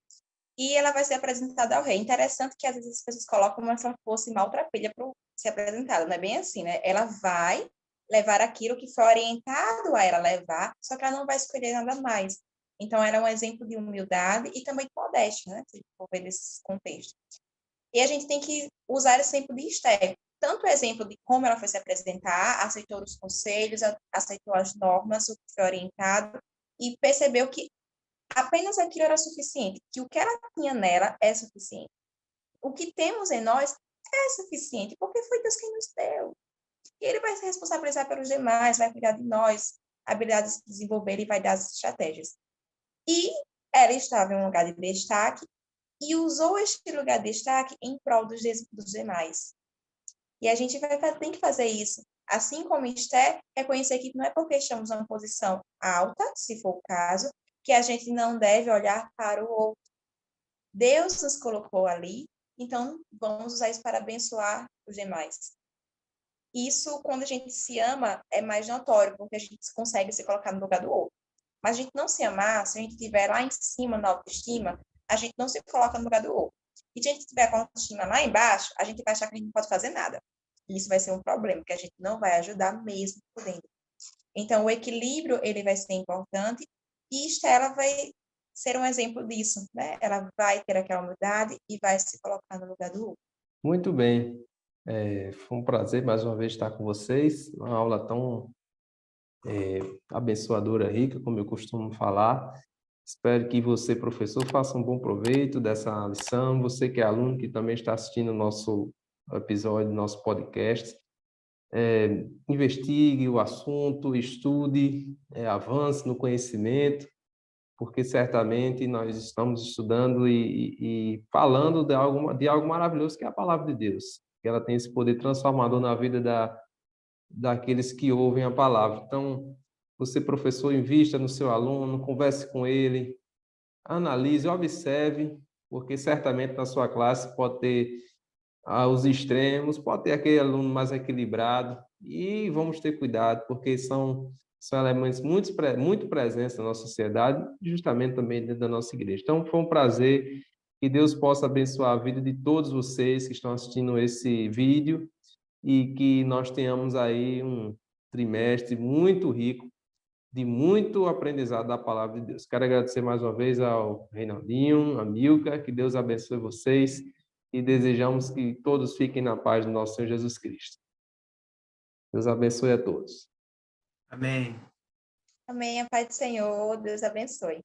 e ela vai ser apresentada ao rei. Interessante que às vezes as pessoas colocam como se ela fosse maltrapilha para ser apresentada, não é bem assim, né? Ela vai levar aquilo que foi orientado a ela levar, só que ela não vai escolher nada mais. Então, era um exemplo de humildade e também de modéstia, né? Se for ver nesse contexto. E a gente tem que usar esse exemplo de Esther. Tanto o exemplo de como ela foi se apresentar, aceitou os conselhos, aceitou as normas, o que foi orientado, e percebeu que apenas aquilo era suficiente, que o que ela tinha nela é suficiente. O que temos em nós é suficiente, porque foi Deus quem nos deu. E Ele vai se responsabilizar pelos demais, vai cuidar de nós, habilidades de desenvolver e vai dar as estratégias. E ela estava em um lugar de destaque e usou este lugar de destaque em prol dos demais. E a gente tem que fazer isso. Assim como Esther, reconhecer que não é porque estamos numa posição alta, se for o caso, que a gente não deve olhar para o outro. Deus nos colocou ali, então vamos usar isso para abençoar os demais. Isso, quando a gente se ama, é mais notório, porque a gente consegue se colocar no lugar do outro. Mas a gente não se amar, se a gente estiver lá em cima na autoestima, a gente não se coloca no lugar do outro. E se a gente estiver com a autoestima lá embaixo, a gente vai achar que a gente não pode fazer nada. E isso vai ser um problema, porque a gente não vai ajudar mesmo por dentro. Então, o equilíbrio, ele vai ser importante e Estela vai ser um exemplo disso, né? Ela vai ter aquela humildade e vai se colocar no lugar do outro. Muito bem. Foi um prazer mais uma vez estar com vocês. Uma aula tão abençoadora, rica, como eu costumo falar. Espero que você, professor, faça um bom proveito dessa lição. Você que é aluno, que também está assistindo o nosso episódio, nosso podcast, investigue o assunto, estude, avance no conhecimento, porque certamente nós estamos estudando e falando de algo maravilhoso, que é a palavra de Deus, que ela tem esse poder transformador na vida daqueles que ouvem a palavra. Então, você, professor, invista no seu aluno, converse com ele, analise, observe, porque certamente na sua classe pode ter os extremos, pode ter aquele aluno mais equilibrado, e vamos ter cuidado, porque são elementos muito presentes na nossa sociedade, justamente também dentro da nossa igreja. Então, foi um prazer, que Deus possa abençoar a vida de todos vocês que estão assistindo esse vídeo, e que nós tenhamos aí um trimestre muito rico, de muito aprendizado da palavra de Deus. Quero agradecer mais uma vez ao Reinaldinho, a Milka, que Deus abençoe vocês e desejamos que todos fiquem na paz do nosso Senhor Jesus Cristo. Deus abençoe a todos. Amém. Amém. A paz do Senhor. Deus abençoe.